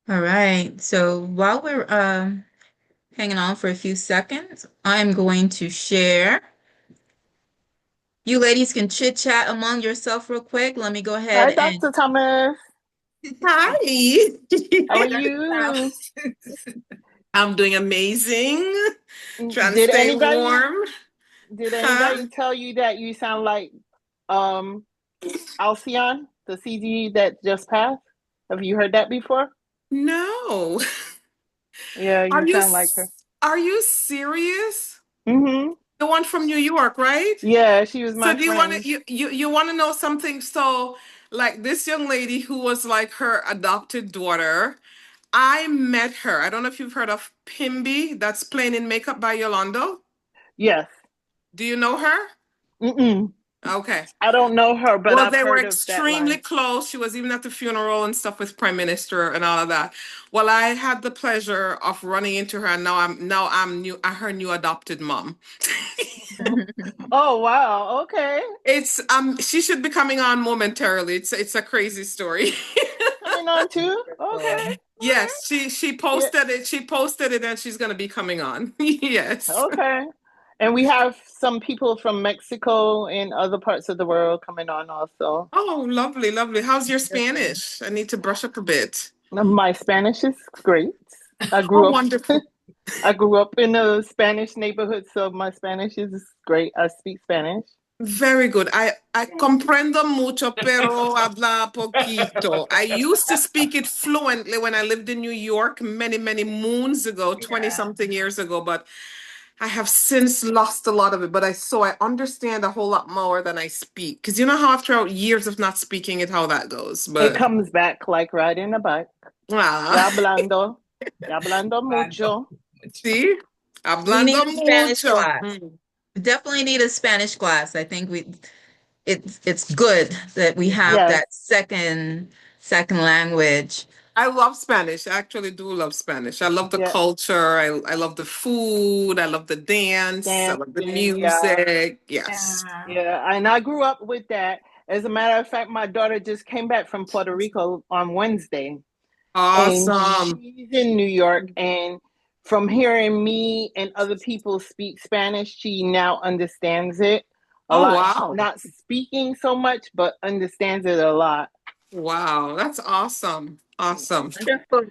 All right. So while we're hanging on for a few seconds, I'm going to share. You ladies can chit chat among yourself real quick. Let me go Hi, ahead and Dr. Thomas. Hi. How are you? I'm doing amazing. Trying to Did stay anybody warm. did Huh? anybody tell you that you sound like um Alcyon, the CD that just passed? Have you heard that before? No. Yeah, Are you you sound like her. s- are you serious? Mm-hmm. The one from New York, right? Yeah, she was So my do you want friend. to you want to know something? So like this young lady who was like her adopted daughter, I met her. I don't know if you've heard of Pimby, that's Playing in Makeup by Yolando. Yes. Do you know her? Mm-mm. Okay. I don't know her, but Well, I've they were heard of that extremely line. close. She was even at the funeral and stuff with Prime Minister and all of that. Well, I had the pleasure of running into her, and now I'm her new adopted mom. Oh wow, okay. It's she should be coming on momentarily. It's a crazy story. Coming on too? Okay. All right. Yes, she Yeah. posted it. She posted it, and she's gonna be coming on. Yes. Okay. And we have some people from Mexico and other parts of the world coming on also. Oh, lovely, lovely. How's your Spanish? I need to brush up a bit. My Spanish is great. I Oh, grew up wonderful. I grew up in a Spanish neighborhood, so my Spanish is great. I speak Spanish. Very good. I comprendo mucho, pero habla poquito. I used to speak it fluently when I lived in New York many, many moons ago, 20 something years ago, but I have since lost a lot of it. But I understand a whole lot more than I speak. Because you know how after years of not speaking it, how that goes. It But comes back like riding a bike. ah, Ya hablando, ya hablando mucho. see? we need Hablando a Spanish mucho. class. We definitely need a Spanish class. I think it's good that we have Yes, that second language. I love Spanish. I actually do love Spanish. I love the yeah, culture. I love the food. I love the dance. I love the dancing, yeah, music. Yes. yeah. And I grew up with that. As a matter of fact, my daughter just came back from Puerto Rico on Wednesday, and Awesome. she's in New York. And from hearing me and other people speak Spanish, she now understands it a Oh, lot. She's wow. not speaking so much, but understands it a lot. Wow. That's awesome. Awesome. Wonderful.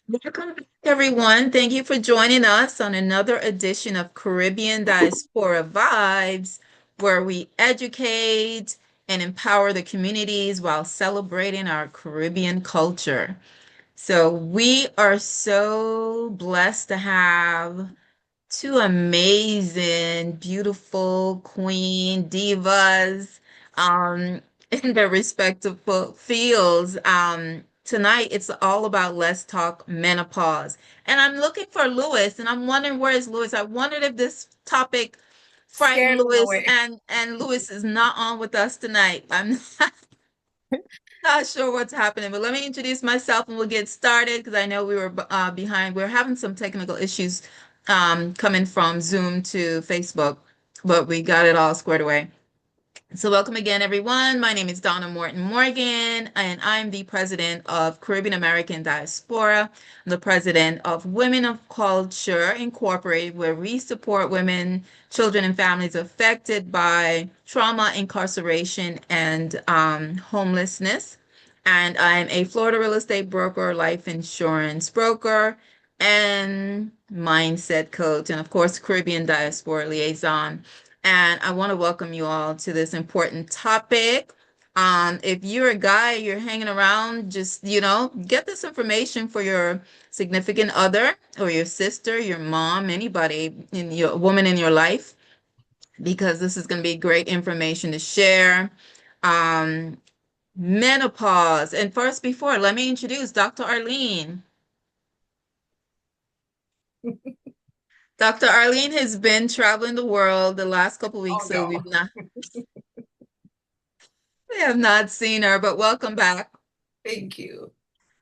Welcome back, everyone. Thank you for joining us on another edition of Caribbean Diaspora Vibes, where we educate and empower the communities while celebrating our Caribbean culture. So we are so blessed to have two amazing, beautiful queen divas in their respective fields. Tonight, it's all about Let's Talk Menopause. And I'm looking for Lewis, and I'm wondering where is Lewis? I wondered if this topic frightened Lewis, and Lewis is not on with us tonight. I'm not sure what's happening, but let me introduce myself and we'll get started because I know we were behind. We're having some technical issues coming from Zoom to Facebook, but we got it all squared away. So welcome again, everyone. My name is Donna Morton Morgan, and I'm the president of Caribbean American Diaspora. I'm the president of Women of Culture Incorporated, where we support women, children, and families affected by trauma, incarceration, and homelessness. And I'm a Florida real estate broker, life insurance broker, and mindset coach, and of course, Caribbean diaspora liaison. And I want to welcome you all to this important topic. If you're a guy, you're hanging around, just, get this information for your significant other or your sister, your mom, anybody in your woman in your life, because this is going to be great information to share. Um, Menopause. And first, before, let me introduce Dr. Arlene. Dr. Arlene has been traveling the world the last couple of weeks, so we have not seen her, but welcome back. Thank you.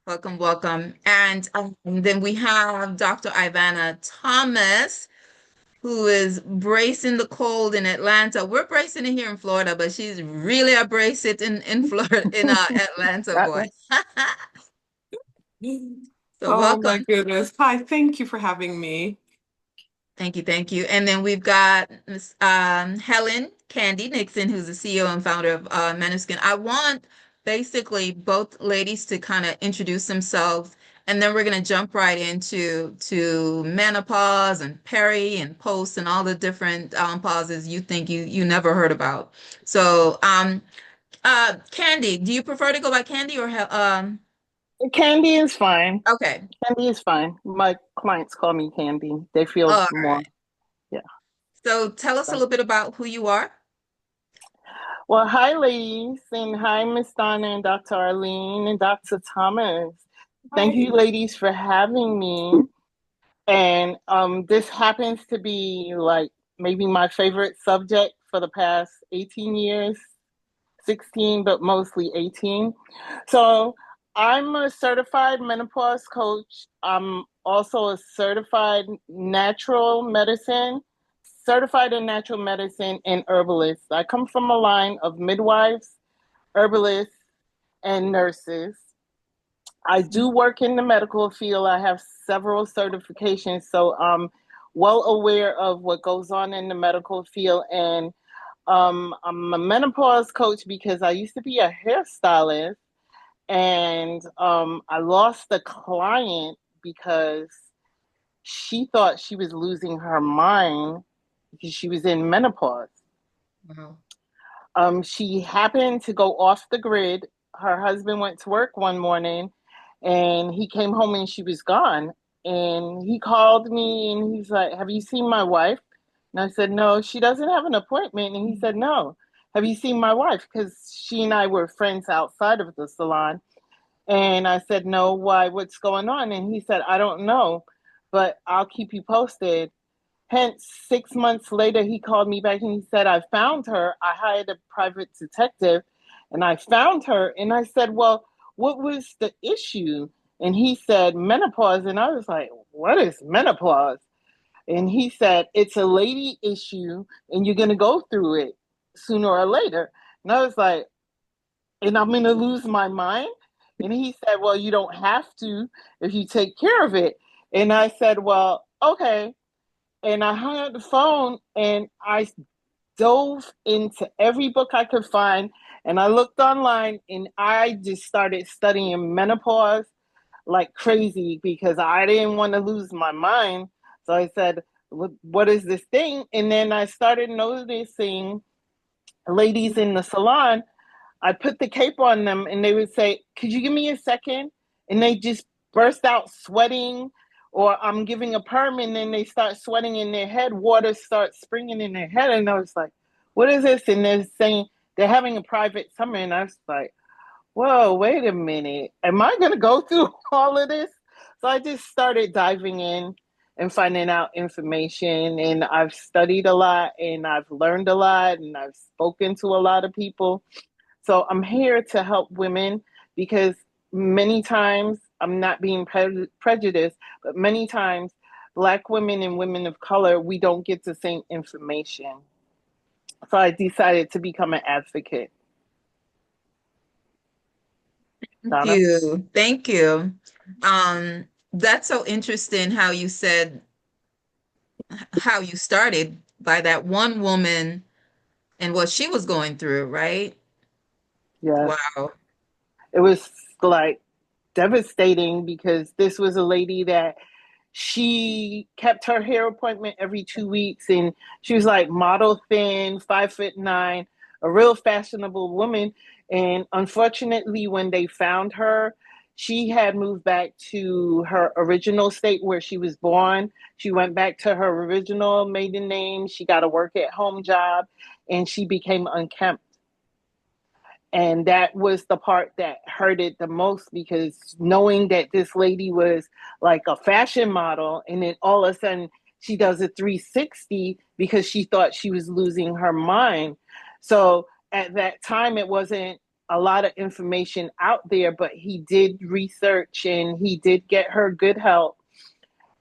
Welcome, welcome. And then we have Dr. Ivanah Thomas. who is bracing the cold in Atlanta. We're bracing it here in Florida, but she's really a brace it in Florida, in Atlanta, boy. So Oh my welcome. goodness. Hi, thank you for having me. Thank you, thank you. And then we've got Miss Helen Candy Nixon, who's the CEO and founder of Menoskin. I want basically both ladies to kind of introduce themselves, and then we're going to jump right into menopause and peri and post and all the different pauses you think you never heard about. So, Candy, do you prefer to go by Candy or Candy is fine. Okay, Candy is fine. My clients call me Candy. They feel all more, right. yeah. So tell us a little bit about who you are. Well, hi, ladies, and hi, Miss Donna and Dr. Arlene and Dr. Thomas. Thank you, ladies, for having me. And this happens to be like maybe my favorite subject for the past 18 years, 16, but mostly 18. So I'm a certified menopause coach. I'm also a certified in natural medicine and herbalist. I come from a line of midwives, herbalists, and nurses. I do work in the medical field. I have several certifications, so I'm well aware of what goes on in the medical field. And I'm a menopause coach because I used to be a hairstylist, and I lost a client because she thought she was losing her mind because she was in menopause. Wow. She happened to go off the grid. Her husband went to work one morning and he came home and she was gone. And he called me and he's like, "Have you seen my wife?" And I said, "No, she doesn't have an appointment." And he said, "No. Have you seen my wife?" Because she and I were friends outside of the salon. And I said, "No, why? What's going on?" And he said, "I don't know, but I'll keep you posted." Hence, 6 months later, he called me back and he said, "I found her. I hired a private detective and I found her." And I said, "Well, what was the issue?" And he said, "Menopause." And I was like, "What is menopause?" And he said, "It's a lady issue and you're going to go through it sooner or later." And I was like, "And I'm going to lose my mind?" And he said, "Well, you don't have to if you take care of it." And I said, "Well, okay." And I hung up the phone and I dove into every book I could find. And I looked online and I just started studying menopause like crazy because I didn't want to lose my mind. So I said, "What is this thing?" And then I started noticing ladies in the salon. I put the cape on them and they would say, "Could you give me a second?" And they just burst out sweating. Or I'm giving a perm and then they start sweating in their head. Water starts springing in their head. And I was like, "What is this?" And they're saying they're having a private summer. And I was like, "Whoa, wait a minute. Am I going to go through all of this?" So I just started diving in and finding out information. And I've studied a lot and I've learned a lot and I've spoken to a lot of people. So I'm here to help women because many times I'm not being prejudiced, but many times Black women and women of color, we don't get the same information. So I decided to become an advocate. Thank Donna? you. Thank you. That's so interesting how you said how you started by that one woman and what she was going through, right? Yes. Wow. It was like devastating because this was a lady that she kept her hair appointment every 2 weeks and she was like model thin, 5'9", a real fashionable woman. And unfortunately, when they found her, she had moved back to her original state where she was born. She went back to her original maiden name. She got a work at home job and she became unkempt. And that was the part that hurted the most because knowing that this lady was like a fashion model and then all of a sudden she does a 360 because she thought she was losing her mind. So at that time, it wasn't a lot of information out there, but he did research and he did get her good help.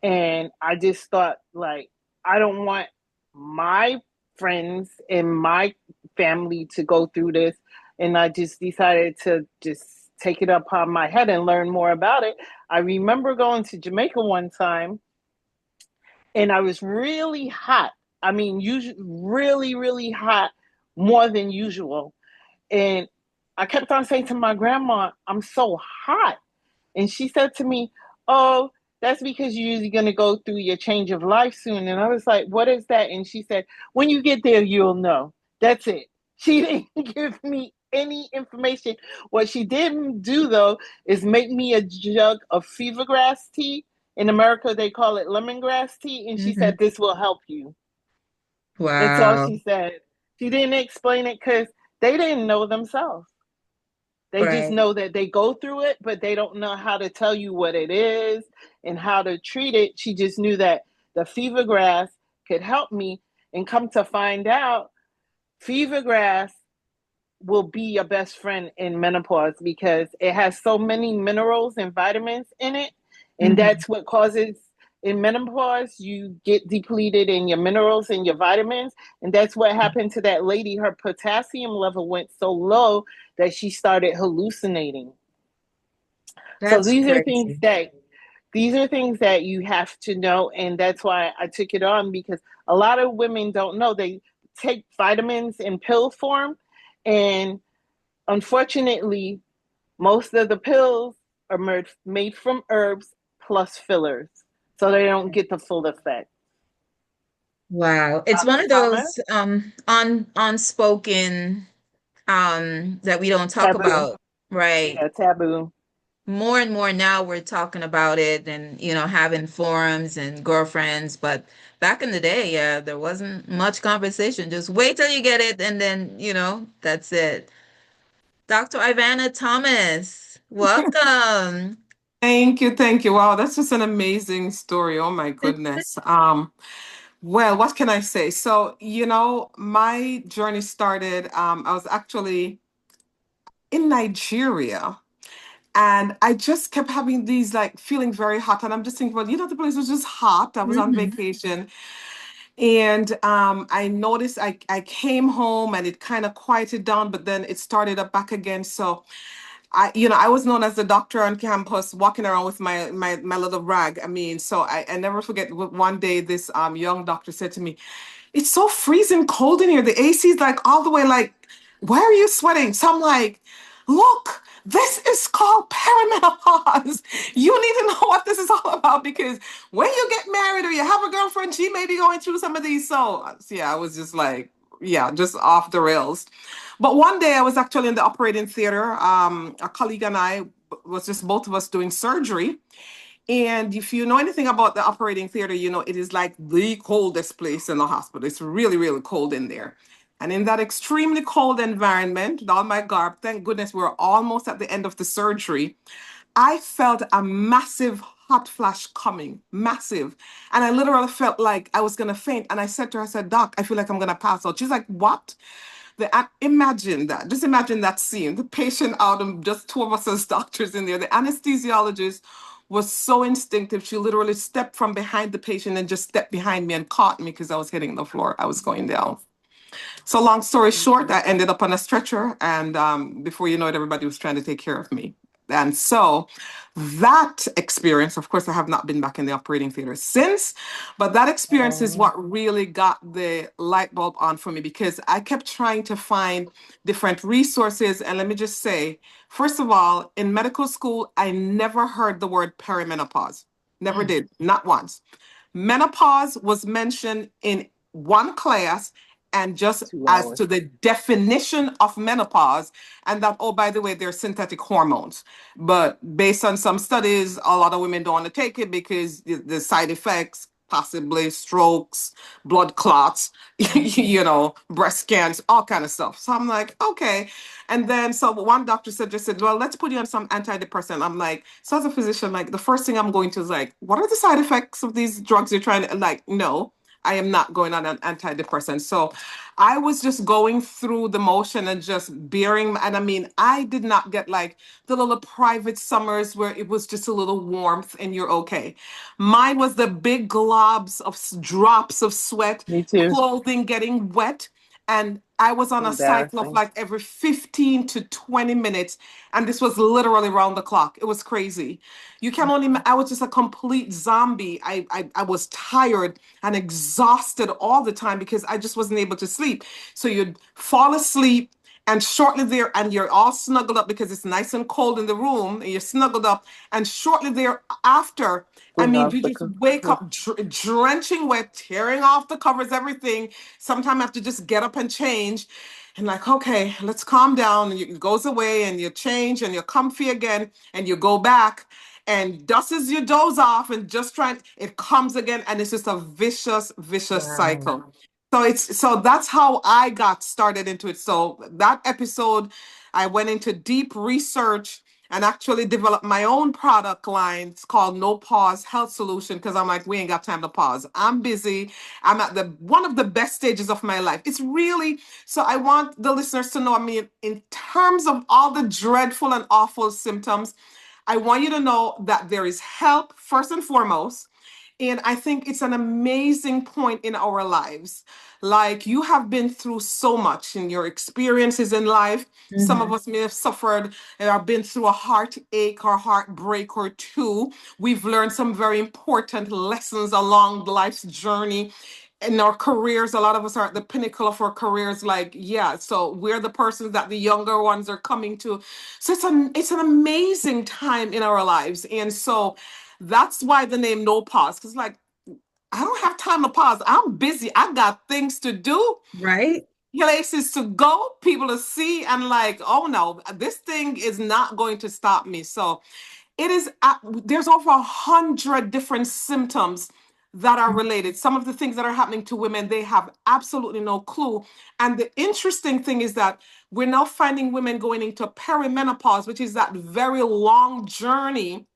And I just thought, like, I don't want my friends and my family to go through this. And I just decided to just take it upon my head and learn more about it. I remember going to Jamaica one time and I was really hot. I mean, usually really, really hot, more than usual. And I kept on saying to my grandma, I'm so hot. And she said to me, "Oh, that's because you're going to go through your change of life soon." And I was like, "What is that?" And she said, "When you get there, you'll know." That's it. She didn't give me any information. What she didn't do, though, is make me a jug of fever grass tea. In America, they call it lemongrass tea. And she Hmm. said, "This will help you." That's all Wow. she said. She didn't explain it because they didn't know themselves. They just Right. know that they go through it, but they don't know how to tell you what it is and how to treat it. She just knew that the fever grass could help me. And come to find out, fever grass will be your best friend in menopause because it has so many minerals and vitamins in it. And Hmm. that's what causes in menopause, you get depleted in your minerals and your vitamins. And that's what happened to that lady. Her potassium level went so low that she started hallucinating. So That's crazy. these are things that you have to know, and that's why I took it on, because a lot of women don't know. They take vitamins in pill form, and unfortunately, most of the pills are made from herbs plus fillers, so they don't get the full effect. Wow. It's one of Thomas, those unspoken that we don't talk taboo. about, right? Yeah, taboo. More and more now we're talking about it and having forums and girlfriends, but back in the day, yeah, there wasn't much conversation. Just wait till you get it and then, that's it. Dr. Ivanah Thomas, welcome. Thank you, thank you. Wow, that's just an amazing story. Oh my goodness. Well, what can I say? So, my journey started, I was actually in Nigeria. And I just kept having these like feeling very hot. And I'm just thinking, well, the place was just hot. I was on Hmm. vacation. And I noticed I came home and it kind of quieted down, but then it started up back again. So I was known as the doctor on campus, walking around with my little rag. I mean, so I never forget one day this young doctor said to me, "It's so freezing cold in here. The AC is like all the way like, why are you sweating?" So I'm like, "Look, this is called perimenopause. You need to know what this is all about because when you get married or you have a girlfriend, she may be going through some of these." So yeah, I was just like, yeah, just off the rails. But one day I was actually in the operating theater. A colleague and I was just both of us doing surgery. And if you know anything about the operating theater, it is like the coldest place in the hospital. It's really, really cold in there. And in that extremely cold environment, with all my garb, thank goodness we were almost at the end of the surgery. I felt a massive hot flash coming, massive. And I literally felt like I was going to faint. And I said to her, I said, "Doc, I feel like I'm going to pass out." She's like, "What?" Imagine that. Just imagine that scene. The patient out and just two of us as doctors in there. The anesthesiologist was so instinctive. She literally stepped from behind the patient and just stepped behind me and caught me because I was hitting the floor. I was going down. So long story short, I ended up on a stretcher, and before you know it, everybody was trying to take care of me. And so that experience, of course, I have not been back in the operating theater since, but that experience is Um, what really got the light bulb on for me because I kept trying to find different resources. And let me just say, first of all, in medical school, I never heard the word perimenopause. Never mm, did, not once. Menopause was mentioned in one class and just two as hours. to the definition of menopause, and that, oh, by the way, they're synthetic hormones. But based on some studies, a lot of women don't want to take it because the side effects, possibly strokes, blood clots, Mm-hmm. breast cancer, all kind of stuff. So I'm like, okay. And then so one doctor suggested, well, let's put you on some antidepressant. I'm like, so as a physician, like the first thing I'm going to is like, what are the side effects of these drugs you're trying to like, no. I am not going on an antidepressant. So I was just going through the motion and just bearing. And I mean, I did not get like the little private summers where it was just a little warmth and you're okay. Mine was the big globs of drops of sweat, Me too. clothing getting wet. And I was on a cycle of Embarrassing. like every 15 to 20 minutes. And this was literally around the clock. It was crazy. You can only, I was just a complete zombie. I was tired and exhausted all the time because I just wasn't able to sleep. So you'd fall asleep and shortly there, and you're all snuggled up because it's nice and cold in the room, and you're snuggled up. And shortly thereafter, I Bring mean, off you the just wake up drenching wet, tearing off the covers, everything. Sometimes I have to just get up and change. And like, okay, let's calm down. And it goes away, and you change, and you're comfy again, and you go back. And just as you doze off and just trying, it comes again, and it's just a vicious Wow. cycle. So that's how I got started into it. So that episode, I went into deep research and actually developed my own product line. It's called No Pause Health Solution because I'm like, we ain't got time to pause. I'm busy. I'm at the one of the best stages of my life. It's really so I want the listeners to know, I mean, in terms of all the dreadful and awful symptoms, I want you to know that there is help first and foremost. And I think it's an amazing point in our lives. Like you have been through so much in your experiences in life. Some of Mhm. us may have suffered or been through a heartache or heartbreak or two. We've learned some very important lessons along life's journey. In our careers, a lot of us are at the pinnacle of our careers. Like, yeah, so we're the persons that the younger ones are coming to. So it's an amazing time in our lives. And so that's why the name No Pause, because like I don't have time to pause. I'm busy. I got things to do, Right? places to go, people to see, and like, oh no, this thing is not going to stop me. So it is. There's over 100 different symptoms that are related. Some of the things that are happening to women, they have absolutely no clue. And the interesting thing is that we're now finding women going into perimenopause, which is that very long journey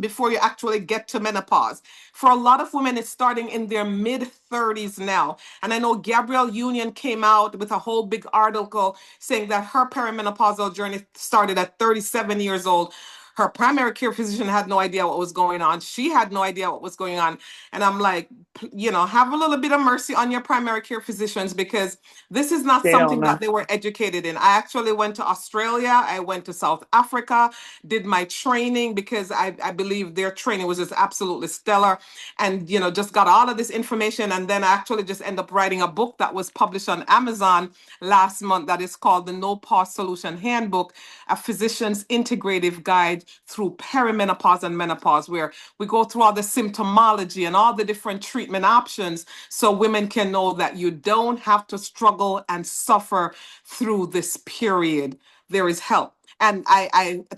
before you actually get to menopause. For a lot of women, it's starting in their mid 30s now. And I know Gabrielle Union came out with a whole big article saying that her perimenopausal journey started at 37 years old. Her primary care physician had no idea what was going on. She had no idea what was going on. And I'm like, have a little bit of mercy on your primary care physicians because this is not They don't something know. that they were educated in. I actually went to Australia, I went to South Africa, did my training because I believe their training was just absolutely stellar and just got all of this information and then I actually just end up writing a book that was published on Amazon last month that is called the No Pause Solution Handbook, a physician's integrative guide through perimenopause and menopause, where we go through all the symptomology and all the different treatment options so women can know that you don't have to struggle and suffer through this period. There is help. And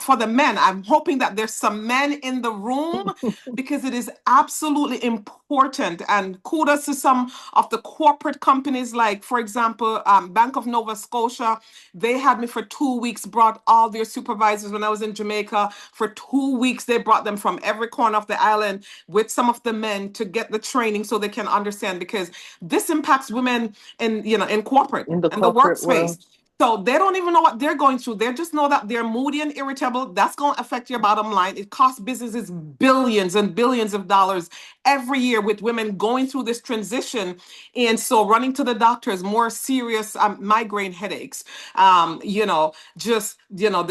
for the men, I'm hoping that there's some men in the room because it is absolutely important. And kudos to some of the corporate companies, like, for example, Bank of Nova Scotia. They had me for 2 weeks, brought all their supervisors when I was in Jamaica. For 2 weeks, they brought them from every corner of the island with some of the men to get the training so they can understand because this impacts women in corporate In the and the corporate workspace. world. So they don't even know what they're going through. They just know that they're moody and irritable. That's going to affect your bottom line. It costs businesses billions and billions of dollars every year with women going through this transition. And so running to the doctors, more serious migraine headaches, the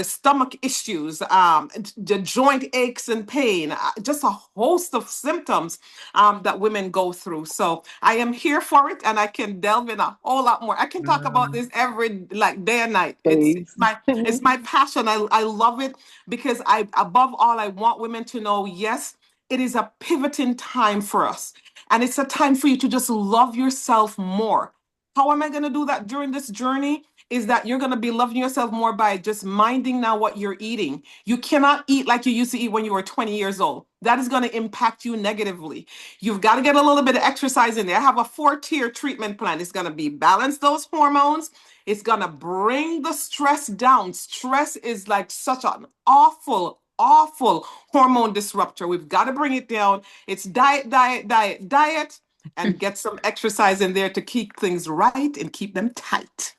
stomach issues, the joint aches and pain, just a host of symptoms that women go through. So I am here for it and I can delve in a whole lot more. I can talk about Wow. this every like day and night. It's Days. it's my it's my passion. I love it because I above all I want women to know, yes, it is a pivoting time for us. And it's a time for you to just love yourself more. How am I going to do that during this journey? Is that you're going to be loving yourself more by just minding now what you're eating. You cannot eat like you used to eat when you were 20 years old. That is going to impact you negatively. You've got to get a little bit of exercise in there. I have a 4-tier treatment plan. It's going to be balance those hormones. It's going to bring the stress down. Stress is like such an awful hormone disruptor. We've got to bring it down. It's diet, diet, diet, diet, and get some exercise in there to keep things right and keep them tight.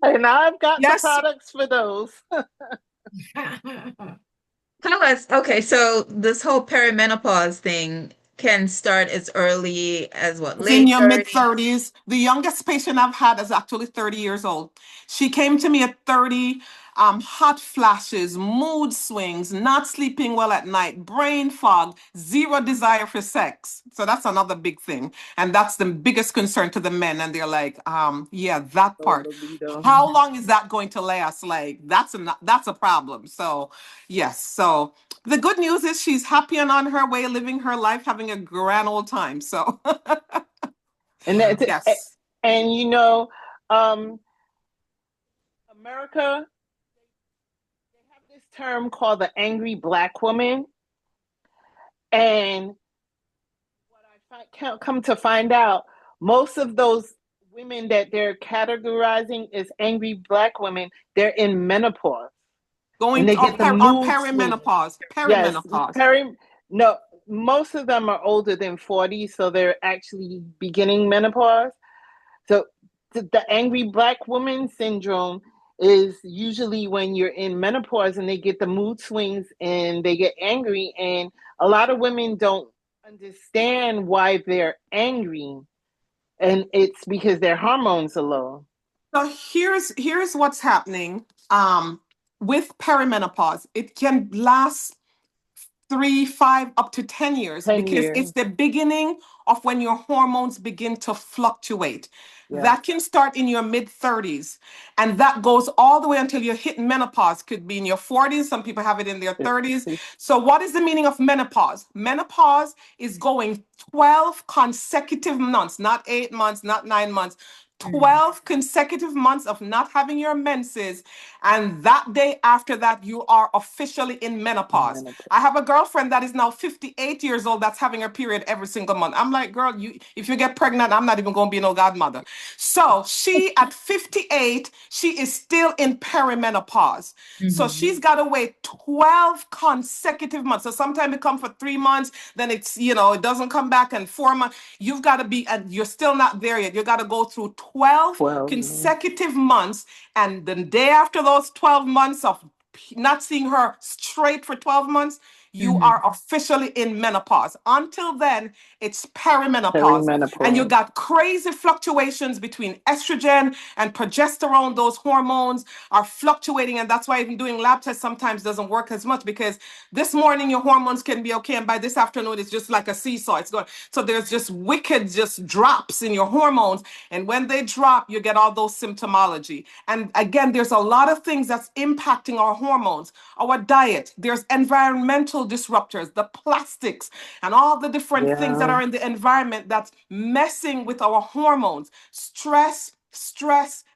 And I've got the Yes. products for those. Tell us, okay, so this whole perimenopause thing can start as early as what, It's in late your mid 30s? 30s. The youngest patient I've had is actually 30 years old. She came to me at 30, hot flashes, mood swings, not sleeping well at night, brain fog, zero desire for sex. So that's another big thing. And that's the biggest concern to the men. And they're like, yeah, that part. How long is that going to last? Like, that's a problem. So, yes. So the good news is she's happy and on her way, living her life, having a grand old time. So, And that's yes. and you know, America, they have this term called the angry black woman. And what I come to find out, most of those women that they're categorizing as angry black women, they're in menopause. And Going they to, get the on mood swings. perimenopause. Yes, Perimenopause. no, most of them are older than 40, so they're actually beginning menopause. So the angry black woman syndrome is usually when you're in menopause and they get the mood swings and they get angry. And a lot of women don't understand why they're angry. And it's because their hormones are low. So here's what's happening with perimenopause. It can last 3, 5, up to 10 years 10 because years. it's the beginning of when your hormones begin to fluctuate. Yeah. That can start in your mid 30s and that goes all the way until you hit menopause. Could be in your 40s. Some people have it in their 30s. So what is the meaning of menopause? Menopause is going 12 consecutive months, not 8 months, not 9 months. 12 consecutive months of not having your menses, and that day after that, you are officially in menopause. I have a girlfriend that is now 58 years old that's having her period every single month. I'm like, girl, if you get pregnant, I'm not even going to be no godmother. So she, at 58, she is still in perimenopause. So she's got to wait 12 consecutive months. So sometimes it comes for 3 months, then it doesn't come back, and 4 months. You've got to be, and you're still not there yet. You got to go through 12 consecutive months. And the day after those 12 months of not seeing her straight for 12 months, you are officially in menopause. Until then, it's perimenopause. And you got crazy fluctuations between estrogen and progesterone. Those hormones are fluctuating. And that's why even doing lab tests sometimes doesn't work as much, because this morning your hormones can be okay. And by this afternoon, it's just like a seesaw. It's going. So there's just wicked drops in your hormones. And when they drop, you get all those symptomology. And again, there's a lot of things that's impacting our hormones, our diet. There's environmental disruptors, the plastics, and all the different things that are in the environment that's messing with our hormones. Stress,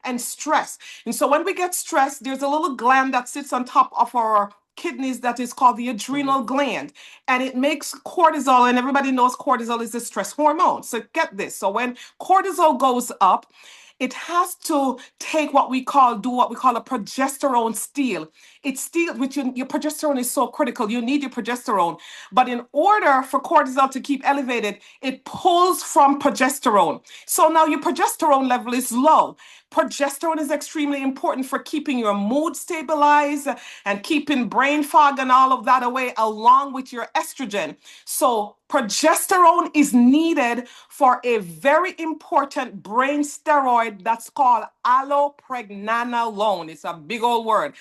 and stress. And so when we get stressed, there's a little gland that sits on top of our kidneys that is called the adrenal gland, and it makes cortisol, and everybody knows cortisol is a stress hormone. So get this. So when cortisol goes up, it has to take what we call a progesterone steal. It's steal, which your progesterone is so critical. You need your progesterone. But in order for cortisol to keep elevated, it pulls from progesterone. So now your progesterone level is low. Progesterone is extremely important for keeping your mood stabilized and keeping brain fog and all of that away, along with your estrogen. So progesterone is needed for a very important brain steroid that's called allopregnanolone. It's a big old word.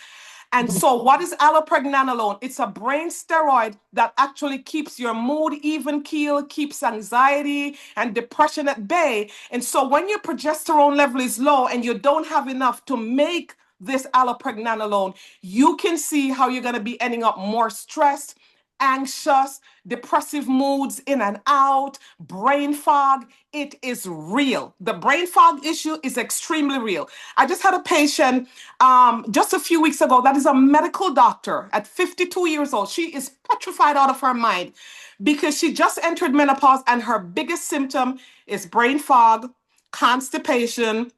And so what is allopregnanolone? It's a brain steroid that actually keeps your mood even keel, keeps anxiety and depression at bay. And so when your progesterone level is low and you don't have enough to make this allopregnanolone, you can see how you're going to be ending up more stressed, anxious, depressive moods in and out, brain fog. It is real. The brain fog issue is extremely real. I just had a patient just a few weeks ago that is a medical doctor at 52 years old. She is petrified out of her mind because she just entered menopause and her biggest symptom is brain fog, constipation,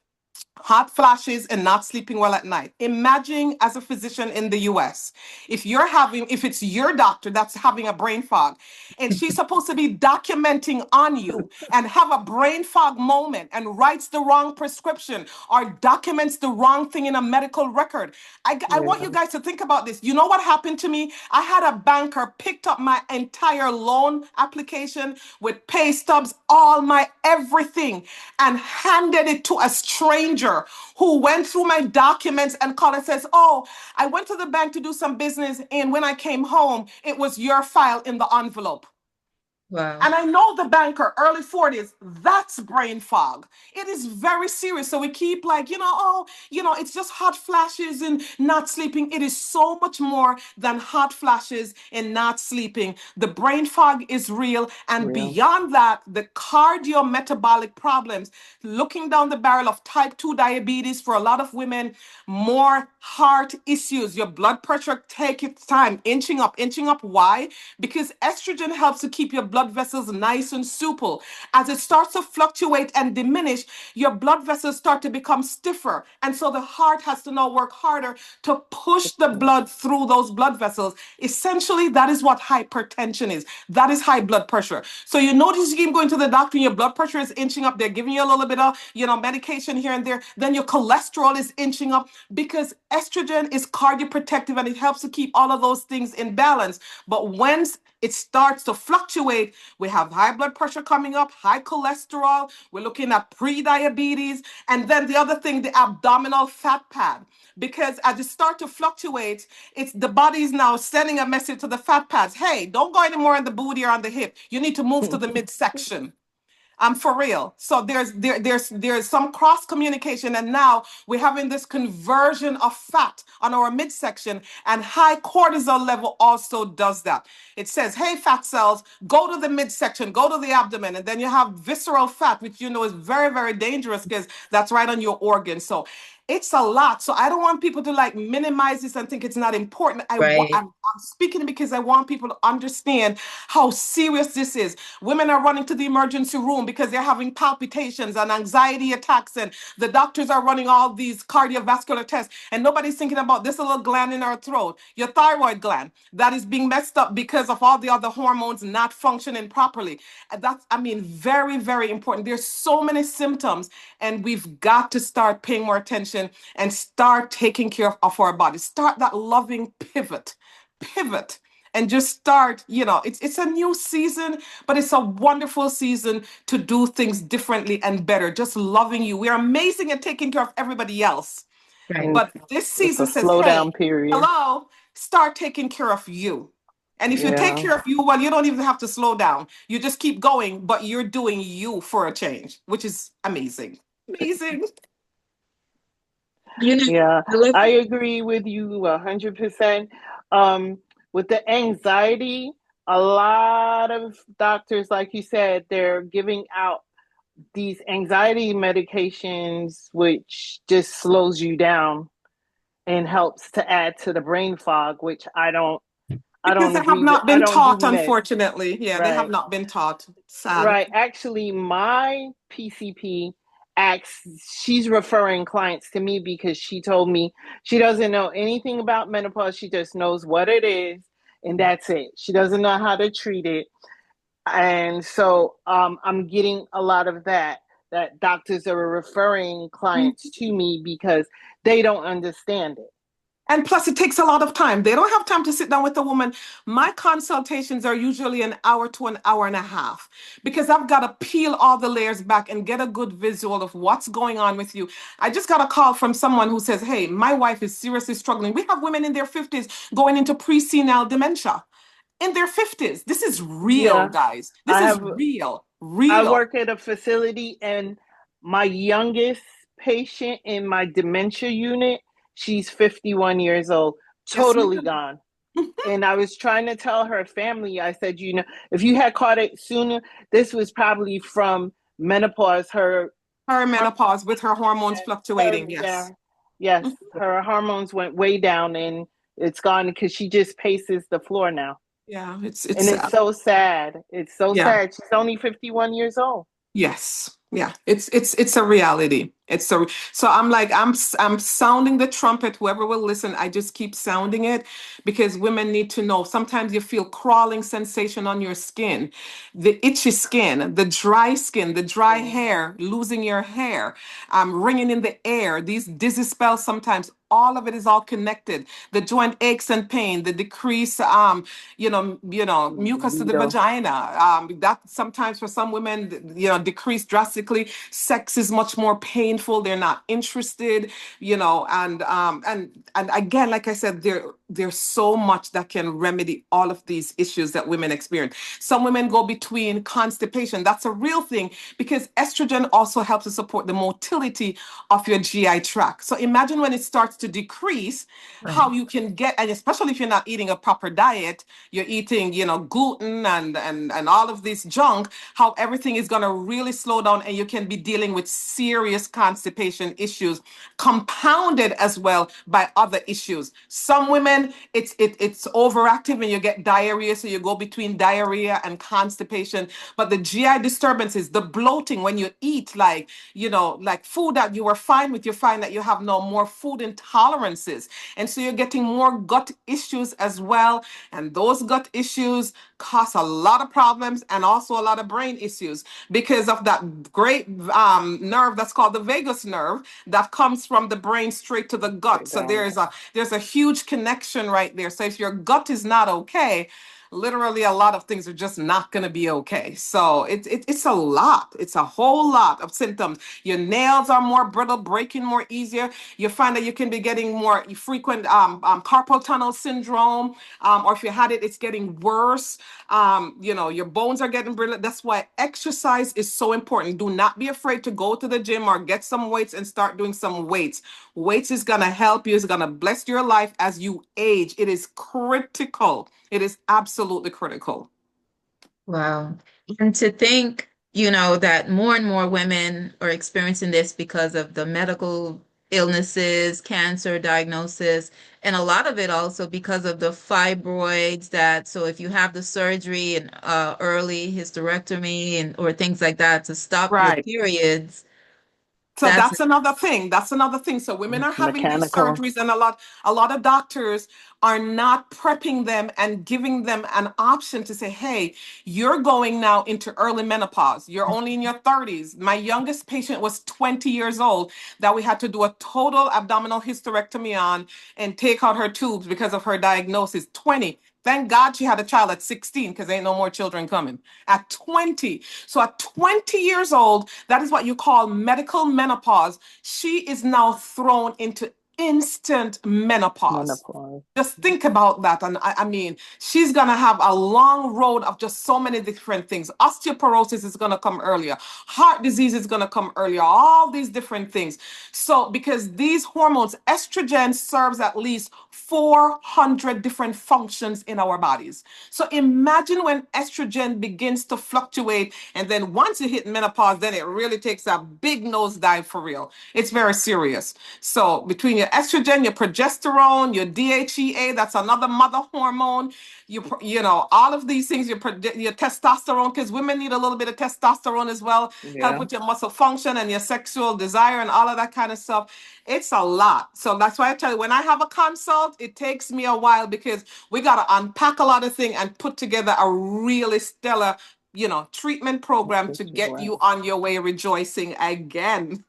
hot flashes and not sleeping well at night. Imagine as a physician in the US, if it's your doctor that's having a brain fog and she's supposed to be documenting on you and have a brain fog moment and writes the wrong prescription or documents the wrong thing in a medical record. I want you guys to think about this. You know what happened to me? I had a banker picked up my entire loan application with pay stubs, all my everything, and handed it to a stranger who went through my documents and called and says, "Oh, I went to the bank to do some business, and when I came home, it was your file in the envelope." Wow. And I know the banker, early 40s, that's brain fog. It is very serious. So we keep like, it's just hot flashes and not sleeping. It is so much more than hot flashes and not sleeping. The brain fog is real. And beyond that, the cardiometabolic problems, looking down the barrel of type 2 diabetes for a lot of women, more heart issues, your blood pressure take its time, inching up. Why? Because estrogen helps to keep your blood vessels nice and supple. As it starts to fluctuate and diminish, your blood vessels start to become stiffer. And so the heart has to now work harder to push the blood through those blood vessels. Essentially, that is what hypertension is. That is high blood pressure. So you notice you keep going to the doctor and your blood pressure is inching up. They're giving you a little bit of, medication here and there. Then your cholesterol is inching up because estrogen is cardioprotective and it helps to keep all of those things in balance. But once it starts to fluctuate, we have high blood pressure coming up, high cholesterol, we're looking at pre-diabetes, and then the other thing, the abdominal fat pad. Because as it starts to fluctuate, it's the body's now sending a message to the fat pads. Hey, don't go anymore on the booty or on the hip. You need to move to the midsection. For real. So there's some cross communication, and now we're having this conversion of fat on our midsection, and high cortisol level also does that. It says, "Hey, fat cells, go to the midsection, go to the abdomen," and then you have visceral fat, which is very, very dangerous because that's right on your organs. So it's a lot. So I don't want people to like minimize this and think it's not important. I'm speaking because I want people to understand how serious this is. Women are running to the emergency room because they're having palpitations and anxiety attacks, and the doctors are running all these cardiovascular tests, and nobody's thinking about this little gland in our throat, your thyroid gland, that is being messed up because of all the other hormones not functioning properly. And that's, very, very important. There's so many symptoms, and we've got to start paying more attention and start taking care of our bodies. Start that loving pivot, and just start, it's a new season, but it's a wonderful season to do things differently and better. Just loving you. We're amazing at taking care of everybody else. Right. But this season says, slow hey, down period. Hello, start taking care of you. And if you take care of you, well, you don't even have to slow down. You just keep going, but you're doing you for a change, which is amazing. Amazing. I agree with you 100%. With the anxiety, a lot of doctors, like you said, they're giving out these anxiety medications, which just slows you down and helps to add to the brain fog, which I don't Because they have not been taught, unfortunately. Yeah, right. They have not been taught. Sad. Right. Actually, my PCP she's referring clients to me because she told me she doesn't know anything about menopause. She just knows what it is, and that's it. She doesn't know how to treat it. And so I'm getting a lot of that doctors are referring clients to me because they don't understand it. And plus, it takes a lot of time. They don't have time to sit down with a woman. My consultations are usually an hour to an hour and a half because I've got to peel all the layers back and get a good visual of what's going on with you. I just got a call from someone who says, hey, my wife is seriously struggling. We have women in their 50s going into pre-senile dementia. In their 50s. This is real, guys. This is real. I work at a facility, and my youngest patient in my dementia unit, she's 51 years old, totally gone. And I was trying to tell her family, I said, if you had caught it sooner, this was probably from menopause, her menopause with her hormones fluctuating. Yes. Her hormones went way down, and it's gone because she just paces the floor now. Yeah, it's so sad. It's so sad. She's only 51 years old. Yes. Yeah. It's a reality. It's so I'm like I'm sounding the trumpet. Whoever will listen, I just keep sounding it because women need to know. Sometimes you feel crawling sensation on your skin, the itchy skin, the dry hair, losing your hair, ringing in the air. These dizzy spells sometimes. All of it is all connected. The joint aches and pain, the decrease, mucus to the Libido. vagina. That sometimes for some women, decrease drastically. Sex is much more painful. They're not interested, and again, like I said, there's so much that can remedy all of these issues that women experience. Some women go between constipation. That's a real thing because estrogen also helps to support the motility of your GI tract. So imagine when it starts to decrease, how Right. you can get, and especially if you're not eating a proper diet, you're eating, gluten and all of this junk, how everything is going to really slow down and you can be dealing with serious constipation issues, compounded as well by other issues. Some women, it's overactive and you get diarrhea, so you go between diarrhea and constipation. But the GI disturbances, the bloating when you eat, like food that you were fine with, you find that you have no more food intolerances. And so you're getting more gut issues as well. And those gut issues cause a lot of problems and also a lot of brain issues because of that great nerve that's called the vagus nerve that comes from the brain straight to the gut. Straight So down. there's a huge connection right there. So if your gut is not okay, literally a lot of things are just not going to be okay. So it's a lot. It's a whole lot of symptoms. Your nails are more brittle, breaking more easier. You find that you can be getting more frequent carpal tunnel syndrome, or if you had it, it's getting worse. Your bones are getting brittle. That's why exercise is so important. Do not be afraid to go to the gym or get some weights and start doing some weights. Weights is going to help you. It's going to bless your life as you age. It is critical. It is absolutely critical. Wow. And to think, that more and more women are experiencing this because of the medical illnesses, cancer diagnosis, and a lot of it also because of the fibroids so if you have the surgery and early hysterectomy and or things like that to stop your Right. periods, So that's that's another thing. That's another thing. So women are having these Mechanical. surgeries, and a lot of doctors are not prepping them and giving them an option to say, "Hey, you're going now into early menopause. You're only in your 30s." My youngest patient was 20 years old that we had to do a total abdominal hysterectomy on and take out her tubes because of her diagnosis. 20. Thank God she had a child at 16 because ain't no more children coming. At 20. So at 20 years old, that is what you call medical menopause. She is now thrown into instant menopause. Menopause. Just think about that. And I mean, she's going to have a long road of just so many different things. Osteoporosis is going to come earlier. Heart disease is going to come earlier. All these different things. So, because these hormones, estrogen serves at least 400 different functions in our bodies. So, imagine when estrogen begins to fluctuate. And then once you hit menopause, then it really takes a big nosedive for real. It's very serious. So, between your estrogen, your progesterone, your DHEA, that's another mother hormone. All of these things, your testosterone, because women need a little bit of testosterone as well, help Yeah. with your muscle function and your sexual desire and all of that kind of stuff. It's a lot. So that's why I tell you, when I have a consult, it takes me a while because we got to unpack a lot of things and put together a really stellar, treatment program to get you on your way rejoicing again.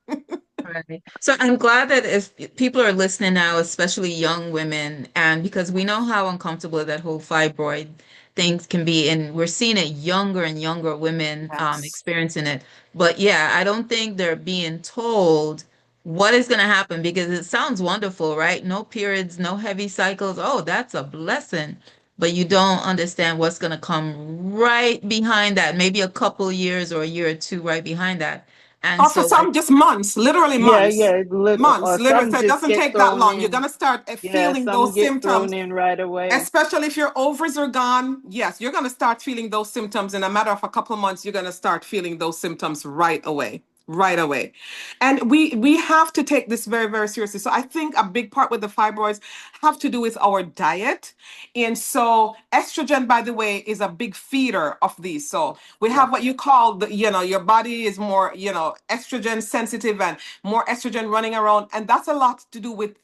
right. So I'm glad that if people are listening now, especially young women, and because we know how uncomfortable that whole fibroid things can be, and we're seeing it younger and younger women Yes. experiencing it. But yeah, I don't think they're being told what is going to happen because it sounds wonderful, right? No periods, no heavy cycles. Oh, that's a blessing. But you don't understand what's going to come right behind that, maybe a couple years or a year or two right behind that. And Or for so some, just months, literally Yeah, months. yeah. Months, Or literally. some So it just doesn't get take that thrown long. You're in. going to start Yeah, feeling some those get thrown symptoms, in right away. especially if your ovaries are gone. Yes, you're going to start feeling those symptoms. In a matter of a couple of months, you're going to start feeling those symptoms right away. right away. And we have to take this very, very seriously. So I think a big part with the fibroids have to do with our diet. And so estrogen, by the way, is a big feeder of these. So we Yes. have what you call the, your body is more, estrogen sensitive and more estrogen running around. And that's a lot to do with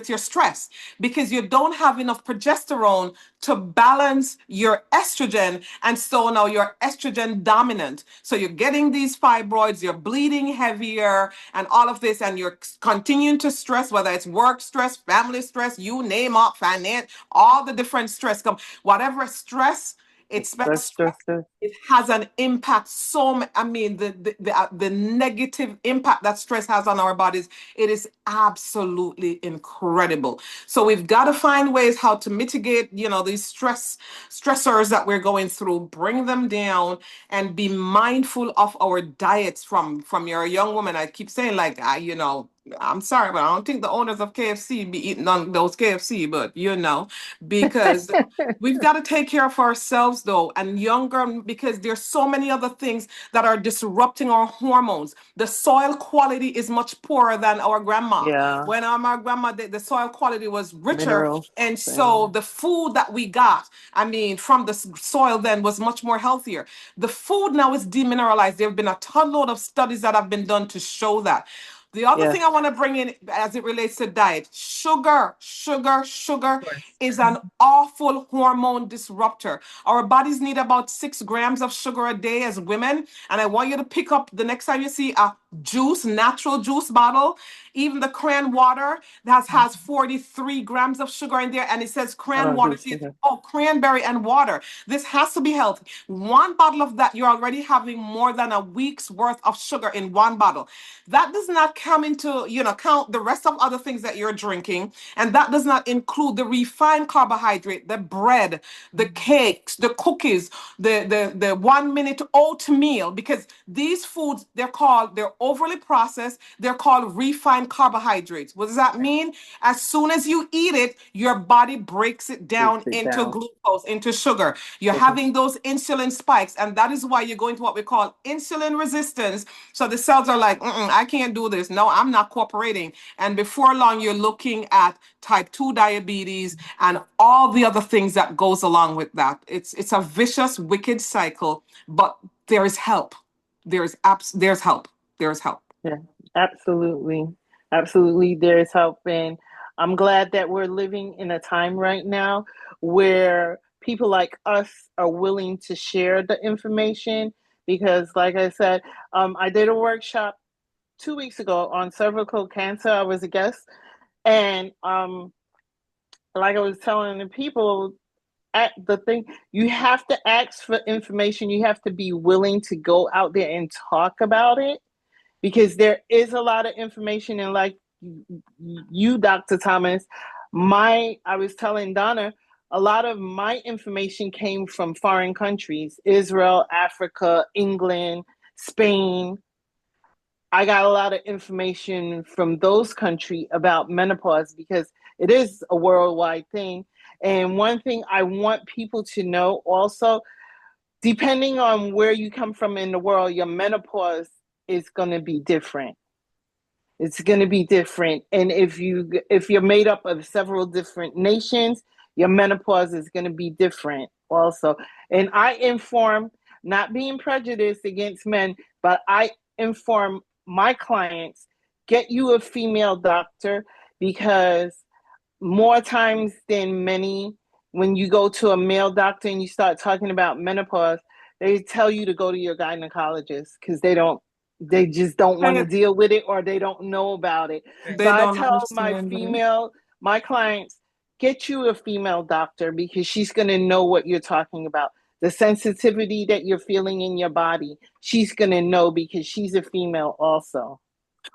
your stress, because you don't have enough progesterone to balance your estrogen. And so now you're estrogen dominant. So you're getting these fibroids, you're bleeding heavier and all of this, and you're continuing to stress, whether it's work stress, family stress, you name it, finance, all the different stress come, whatever stress, it's stress, Stress. it has an impact. I mean, the negative impact that stress has on our bodies, it is absolutely incredible. So we've got to find ways how to mitigate, these stressors that we're going through, bring them down, and be mindful of our diets from your young woman. I keep saying, like, I'm sorry, but I don't think the owners of KFC be eating on those KFC, but because we've got to take care of ourselves, though, and younger, because there's so many other things that are disrupting our hormones. The soil quality is much poorer than our grandma. Yeah. When our grandma, the soil quality was richer. Minerals. And so the food that we got, I mean, from the soil then was much more healthier. The food now is demineralized. There have been a ton load of studies that have been done to show that. The other Yes. thing I want to bring in as it relates to diet, sugar Of course. is an awful hormone disruptor. Our bodies need about 6 grams of sugar a day as women. And I want you to pick up the next time you see a natural juice bottle, even the cran water that has 43 grams of sugar in there. And it says I cran don't do water. sugar. Cranberry and water. This has to be healthy. One bottle of that, you're already having more than a week's worth of sugar in one bottle. That does not come into, count the rest of other things that you're drinking. And that does not include the refined carbohydrate, the bread, the cakes, the cookies, the 1 minute oatmeal, because these foods, they're overly processed. They're called refined carbohydrates. What does that mean? As soon as you eat it, your body breaks it down Breaks it into down. glucose, into sugar. You're having those insulin spikes, and that is why you're going to what we call insulin resistance. So the cells are like, I can't do this. No, I'm not cooperating. And before long, you're looking at type 2 diabetes and all the other things that goes along with that. It's a vicious, wicked cycle, but there is help. There's help. There's help. Yeah, absolutely. Absolutely. There's help. And I'm glad that we're living in a time right now where people like us are willing to share the information. Because, like I said, I did a workshop 2 weeks ago on cervical cancer. I was a guest. And like I was telling the people, at the thing, you have to ask for information. You have to be willing to go out there and talk about it, because there is a lot of information. And like you, Dr. Thomas, I was telling Donna, a lot of my information came from foreign countries: Israel, Africa, England, Spain. I got a lot of information from those countries about menopause, because it is a worldwide thing. And one thing I want people to know also, depending on where you come from in the world, your menopause is going to be different. It's going to be different. And if you're made up of several different nations, your menopause is going to be different also. And I inform, not being prejudiced against men, but I inform my clients, get you a female doctor, because more times than many, when you go to a male doctor and you start talking about menopause, they tell you to go to your gynecologist, because they just don't want to deal with it, or they don't know about it. So They I don't tell understand it. my clients, get you a female doctor, because she's going to know what you're talking about. The sensitivity that you're feeling in your body, she's going to know, because she's a female also.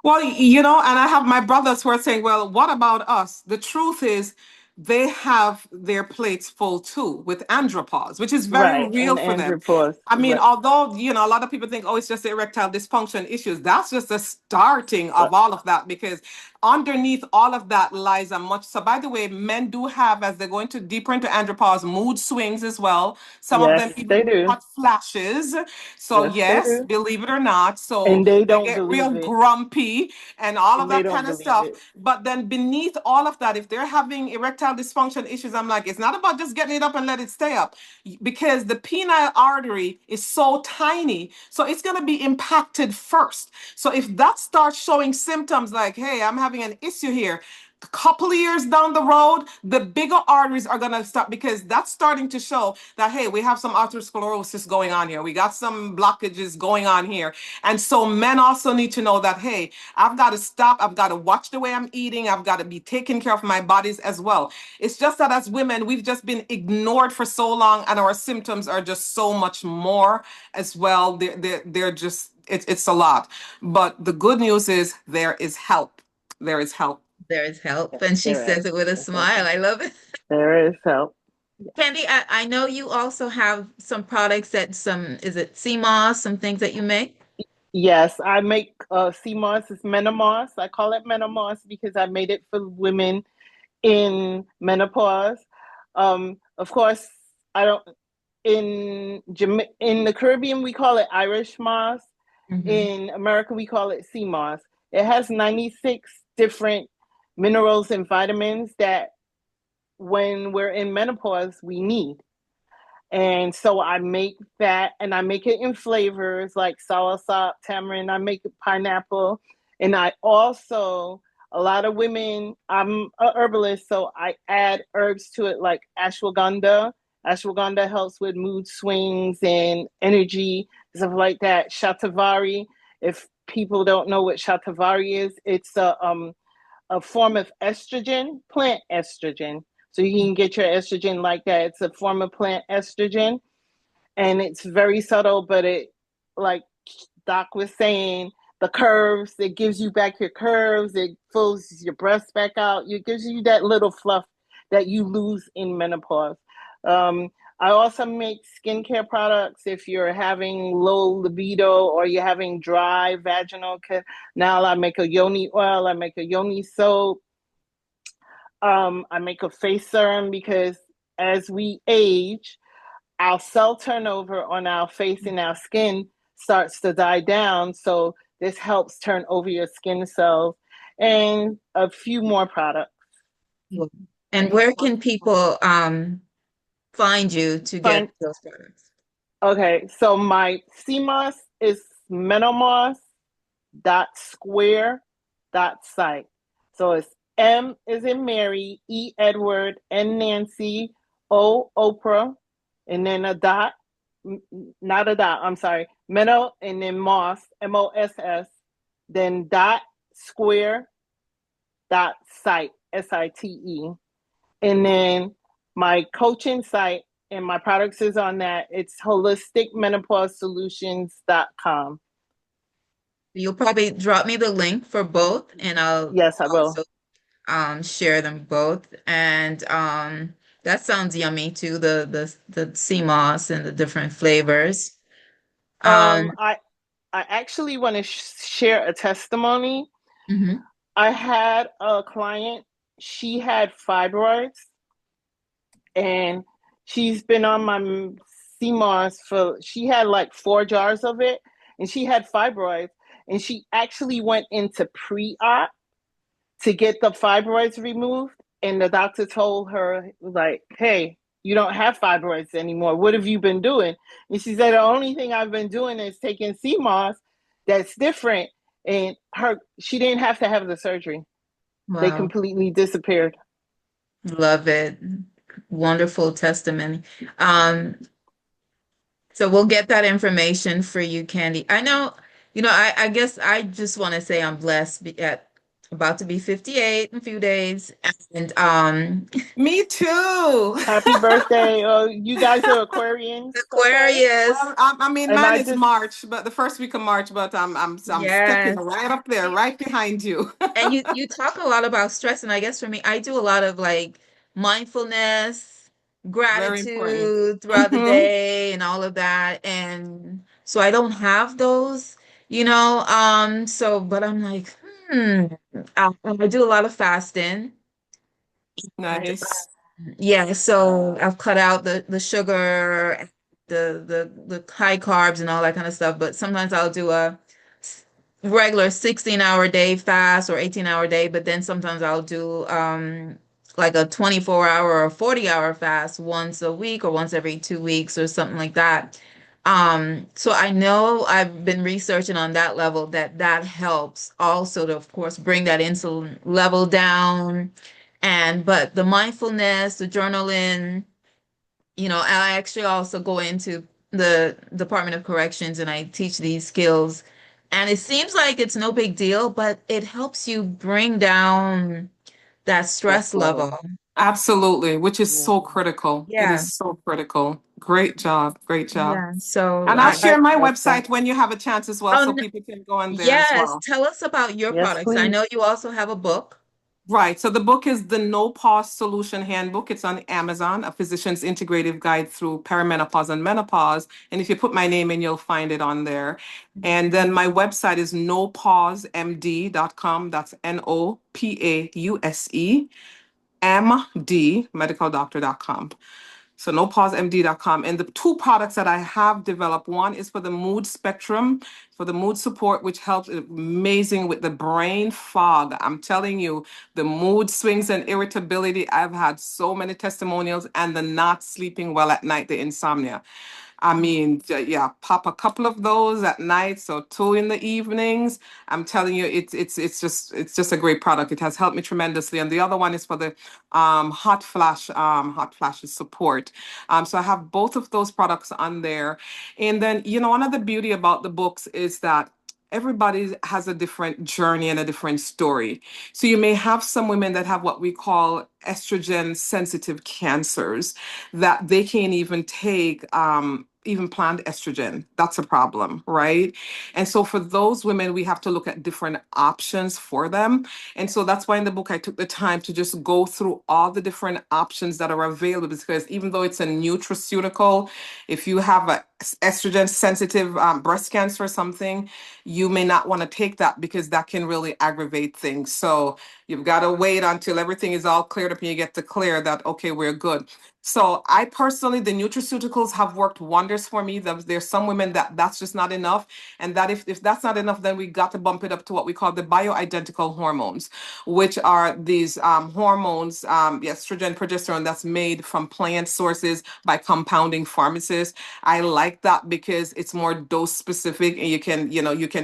Well, and I have my brothers who are saying, well, what about us? The truth is, they have their plates full too with andropause, which is very Right. real And for them. andropause. I mean, Right. although, a lot of people think, oh, it's just erectile dysfunction issues. That's just the starting of all of that, because underneath all of that lies a much. So, by the way, men do have, as they go into deeper into andropause, mood swings as well. Some of them Yes, even they do. hot flashes. So, Yes, they yes, do. believe it or not. So And they they don't get real believe it. grumpy and all of And they that don't kind of believe stuff. it. But then beneath all of that, if they're having erectile dysfunction issues, I'm like, it's not about just getting it up and let it stay up, because the penile artery is so tiny. So it's going to be impacted first. So if that starts showing symptoms like, hey, I'm having an issue here, a couple of years down the road, the bigger arteries are going to start, because that's starting to show that, hey, we have some atherosclerosis going on here. We got some blockages going on here. And so men also need to know that, hey, I've got to stop. I've got to watch the way I'm eating. I've got to be taking care of my bodies as well. It's just that as women, we've just been ignored for so long, and our symptoms are just so much more as well. They're just, it's a lot. But the good news is there is help. There is help. There is help. And she There is. says it with a Yes, yes, smile. yes. I love it. There is help. Candy, I know you also have some products that some, is it CMOS, some things that you make? Yes, I make CMOS, it's Menopause. I call it Menopause because I made it for women in menopause. Of course, I don't in the Caribbean we call it Irish moss. Hmm. In America we call it sea moss. It has 96 different minerals and vitamins that when we're in menopause we need. And so I make that, and I make it in flavors like soursop, tamarind. I make it pineapple, and I also, a lot of women. I'm a herbalist, so I add herbs to it like ashwagandha. Ashwagandha helps with mood swings and energy, stuff like that. Shatavari. If people don't know what shatavari is, it's a form of estrogen, plant estrogen. So you can get your estrogen like that. It's a form of plant estrogen, and it's very subtle, but it, like Doc was saying, the curves, it gives you back your curves, it fills your breasts back out, it gives you that little fluff that you lose in menopause. Um, I also make skincare products if you're having low libido or you're having dry vaginal canal. I make a yoni oil, I make a yoni soap, I make a face serum because as we age, our cell turnover on our face and our skin starts to die down. So this helps turn over your skin cells, and a few more products. And where can people find you to get Fine. those products? Okay, so my CMOS is menomos.square.site. So it's M is in Mary, E Edward, N Nancy, O Oprah, and then a dot, not a dot, I'm sorry, Meno, and then Moss, MOSS, then dot square dot site, SITE. And then my coaching site and my products is on that. It's holisticmenopause.solutions.com. You'll probably drop me the link for both, and I'll Yes, I will. also share them both. And that sounds yummy too, the sea moss and the different flavors. Um, I actually want to share a testimony. mhm. I had a client, she had fibroids, and she's been on my CMOS for, she had like 4 jars of it, and she had fibroids, and she actually went into pre-op to get the fibroids removed, and the doctor told her like, hey, you don't have fibroids anymore, what have you been doing? And she said, the only thing I've been doing is taking CMOS. That's different. And she didn't have to have the surgery. They Wow, completely disappeared. love it. Wonderful testimony. Um, so we'll get that information for you, Candy. I know, I guess I just want to say I'm blessed at about to be 58 in a few days. And Me too. Happy birthday. Oh, you guys are Aquarians, okay? Aquarius. Well, I mean, And mine I is just, March, but the first week of March. But I'm stepping Yes. right up there, right behind you. And you talk a lot about stress, and I guess for me, I do a lot of like mindfulness, Very important. gratitude throughout the mm-hmm. day and all of that. And so I don't have those, so but I'm like, Hmm. I do a lot of fasting. And, Nice. yeah, so I've cut out the sugar, the high carbs and all that kind of stuff. But sometimes I'll do a regular 16-hour day fast or 18-hour day, but then sometimes I'll do like a 24-hour or 40-hour fast once a week or once every 2 weeks or something like that. So I know I've been researching on that level that that helps also to, of course, bring that insulin level down. And but the mindfulness, the journaling, I actually also go into the Department of Corrections and I teach these skills. And it seems like it's no big deal, but it helps you bring down that stress Stress level. level. Absolutely, which is Yeah. so critical. It Yeah. is so critical. Great job. Great job. Yeah. So And I'll I share my like that. website when you have a chance as well, oh, so people can go on there as yes, well. tell us about your Yes, products. I please. know you also have a book. Right. So the book is the No Pause Solution Handbook. It's on Amazon, a physician's integrative guide through perimenopause and menopause. And if you put my name in, you'll find it on there. And then my website is nopausemd.com. That's Nopause MD, medicaldoctor.com. So nopausemd.com. And the two products that I have developed, one is for the mood spectrum, for the mood support, which helps amazing with the brain fog. I'm telling you, the mood swings and irritability. I've had so many testimonials, and the not sleeping well at night, the insomnia. I mean, yeah, pop a couple of those at night, so two in the evenings. I'm telling you, it's just a great product. It has helped me tremendously. And the other one is for the hot flashes support. So I have both of those products on there. And then, one of the beauty about the books is that everybody has a different journey and a different story. So you may have some women that have what we call estrogen sensitive cancers that they can't even take even planned estrogen. That's a problem, right? And so for those women, we have to look at different options for them. And so that's why in the book I took the time to just go through all the different options that are available, because even though it's a nutraceutical, if you have a estrogen sensitive breast cancer or something, you may not want to take that because that can really aggravate things. So you've got to wait until everything is all cleared up and you get to clear that, okay, we're good. So I personally, the nutraceuticals have worked wonders for me. There's some women that's just not enough. And that if that's not enough, then we got to bump it up to what we call the bioidentical hormones, which are these hormones, estrogen, progesterone, that's made from plant sources by compounding pharmacists. I like that because it's more dose specific and you can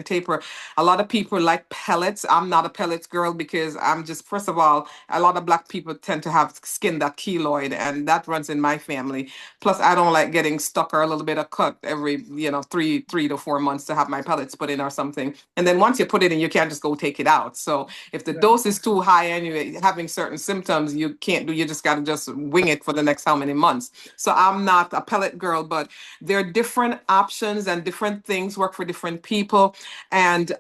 taper. A lot of people like pellets. I'm not a pellets girl because I'm just, first of all, a lot of Black people tend to have skin that keloid, and that runs in my family. Plus, I don't like getting stuck or a little bit of cut every, 3 to 4 months to have my pellets put in or something. And then once you put it in, you can't just go take it out. So if the dose is too high and you're having certain symptoms, you can't do, you just got to just wing it for the next how many months. So I'm not a pellet girl, but there are different options and different things work for different people. And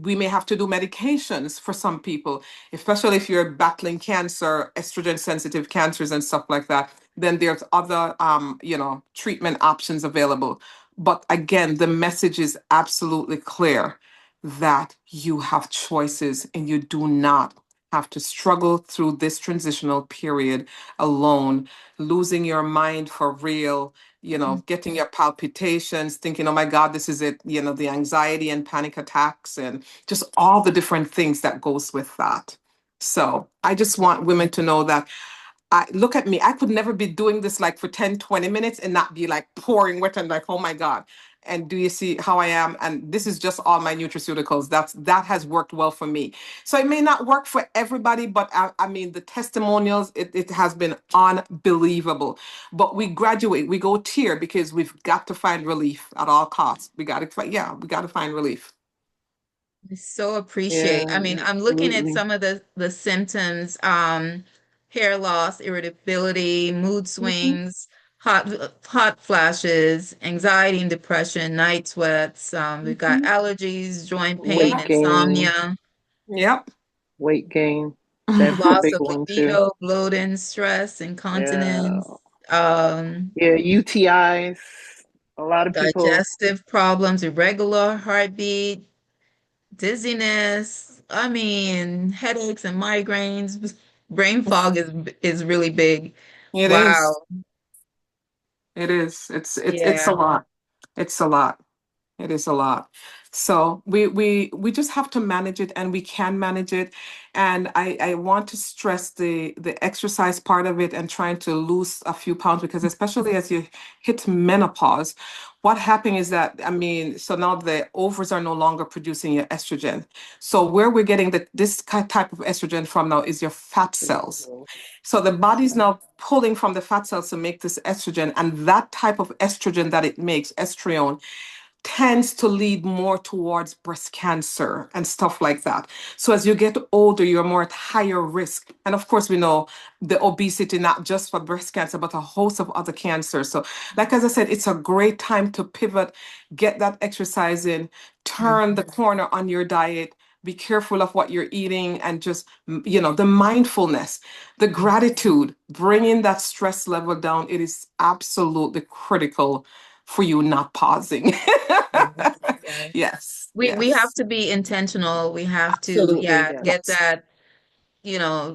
we may have to do medications for some people, especially if you're battling cancer, estrogen sensitive cancers and stuff like that. Then there's other, treatment options available. But again, the message is absolutely clear that you have choices and you do not have to struggle through this transitional period alone, losing your mind for real, getting your palpitations, thinking, oh my God, this is it, the anxiety and panic attacks and just all the different things that goes with that. So I just want women to know that look at me. I could never be doing this like for 10, 20 minutes and not be like pouring wet and like, oh my God. And do you see how I am? And this is just all my nutraceuticals. That has worked well for me. So it may not work for everybody, but I mean, the testimonials, it has been unbelievable. But we graduate, we go tier because we've got to find relief at all costs. We got to find, yeah, we got to find relief. I so appreciate. I Yeah, mean, I'm looking at absolutely. some of the symptoms, hair loss, irritability, mood Mhm. swings, hot flashes, anxiety and depression, night sweats. We've got Mhm. allergies, joint pain, Weight gain, insomnia, Yep. weight gain. That's a loss big of one too. libido, bloating, stress, Yeah. incontinence, um, Yeah, UTIs. A lot of people. digestive problems, irregular heartbeat, dizziness. I mean, headaches and migraines. Brain fog is really big. It is. Wow. It is. It's a Yeah. lot. It's a lot. It is a lot. So we just have to manage it, and we can manage it. And I want to stress the exercise part of it and trying to lose a few pounds, because especially as you hit menopause, what happened is that, I mean, so now the ovaries are no longer producing your estrogen. So where we're getting this type of estrogen from now is your fat cells. So the body's now pulling from the fat cells to make this estrogen, and that type of estrogen that it makes, estrione, tends to lead more towards breast cancer and stuff like that. So as you get older, you're more at higher risk. And of course, we know the obesity, not just for breast cancer, but a host of other cancers. So, like as I said, it's a great time to pivot, get that exercise in, turn the corner on your diet. Be careful of what you're eating, and just, the mindfulness, the gratitude, bringing that stress level down. It is absolutely critical for you not pausing. Yes. Yes, We have yes, to be intentional. We have to, absolutely. yeah, get Yes, that,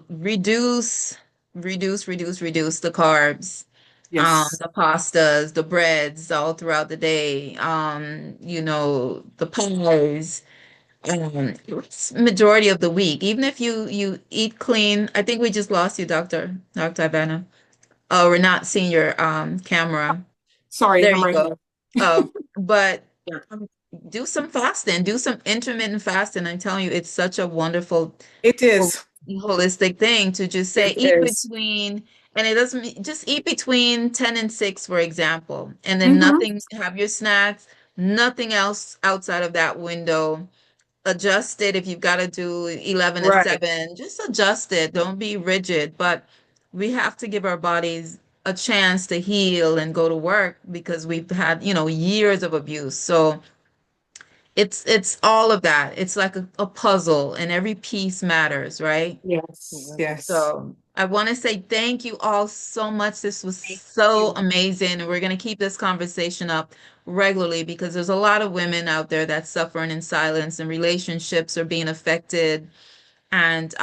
reduce the carbs, yes. the pastas, the breads all throughout the day, the pies, it's majority of the week. Even if you eat clean, I think we just lost you, Dr. Ivanah. Oh, we're not seeing your camera. Sorry, There I'm you right go. here. But do some fasting, do some intermittent fasting. I'm telling you, it's such a wonderful It hol- is. holistic thing to just say It eat is. between, and it doesn't just eat between 10 and 6, for example, and then Mm-hmm. nothing, have your snacks, nothing else outside of that window. Adjust it if you've got to do 11 to Right. 7, just adjust it. Don't be rigid, but we have to give our bodies a chance to heal and go to work because we've had, years of abuse. So it's all of that. It's like a puzzle and every piece matters, right? Yes, yes. So I want to say thank you all so much. This was Thank so you. amazing. And we're going to keep this conversation up regularly because there's a lot of women out there that's suffering in silence, and relationships are being affected, and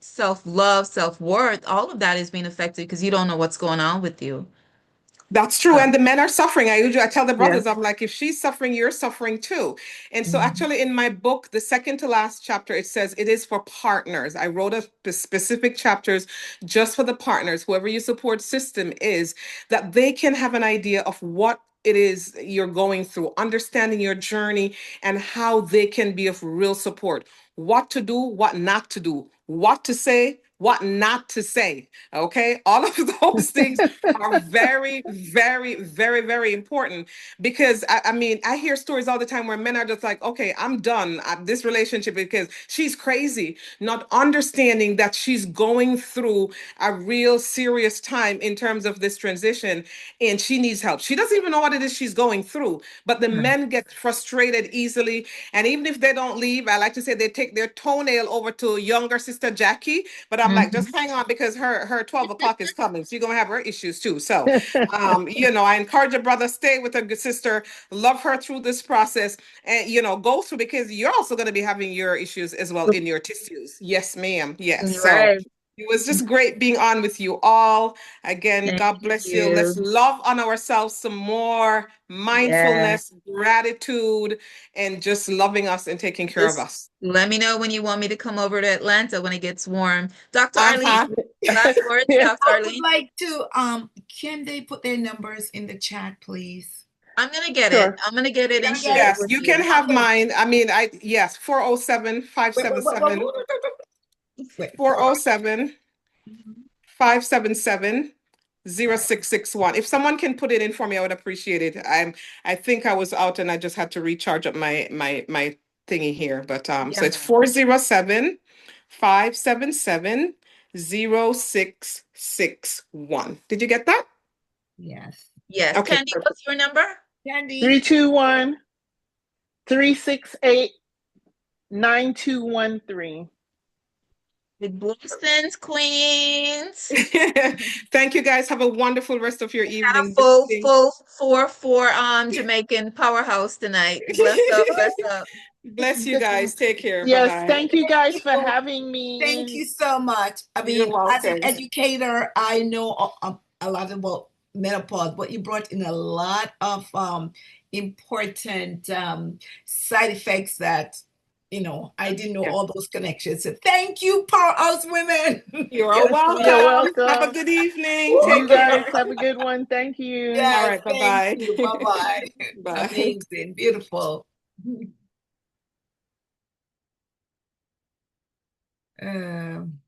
self-love, self-worth, all of that is being affected because you don't know what's going on with you. That's true. So, And the men are suffering. I tell the yeah. brothers, I'm like, if she's suffering, you're suffering too. And so actually in my book, the second to last chapter, it says it is for partners. I wrote a specific chapters just for the partners, whoever your support system is, that they can have an idea of what it is you're going through, understanding your journey, and how they can be of real support. What to do, what not to do, what to say, what not to say. Okay. All of those things are very, very, very, very important, because I mean, I hear stories all the time where men are just like, okay, I'm done at this relationship because she's crazy, not understanding that she's going through a real serious time in terms of this transition, and she needs help. She doesn't even know what it is she's going through, but the men get frustrated easily. And even if they don't leave, I like to say they take their toenail over to younger sister Jackie, but I'm like, just Mhm. hang on, because her 12 o'clock is coming. She's gonna have her issues too. So I encourage a brother, stay with a good sister, love her through this process, and go through, because you're also gonna be having your issues as well in your tissues. Yes, ma'am. Yes. So Right. it was just great being on with you all. Again, Thank God bless you. Let's you. love on ourselves some more, Yeah. mindfulness, gratitude, and just loving us and taking care of Just us. let me know when you want me to come over to Atlanta when it gets warm. Dr. Arlene, Uh-huh. last words, Yeah. Dr. I would Arlene. like to, can they put their numbers in the chat, please? I'm gonna get it. Sure. I'm gonna get You're it and gonna get share it? it Yes, with you can you. have Okay. mine. I mean, yes, 407 577 Wait, 407 mhm. 577 0661. If someone can put it in for me, I would appreciate it. I think I was out and I just had to recharge up my thingy here. But so Yeah. it's 407 577 0661. Did you get that? Yes. Yes. Okay, Candy, perfect. what's your number? Candy, 321 368 9213. With blessings, Queens. Thank you guys. Have a wonderful rest of your Had a evening. full 4-4 Jamaican powerhouse tonight. Bless up, bless up. Bless you guys. Take care. Yes, Bye-bye. thank you guys for you. having me. Thank you so much. I You're mean, as an welcome. educator, I know a lot about menopause, but you brought in a lot of important side effects that, I didn't know all those connections. So thank you, Powerhouse Women. You're You're welcome. You're Have a welcome. good evening. You Take guys care. have a good one. Thank you. All Yes, right. thank Bye-bye. you. Bye-bye. Bye. Amazing. Beautiful. Um,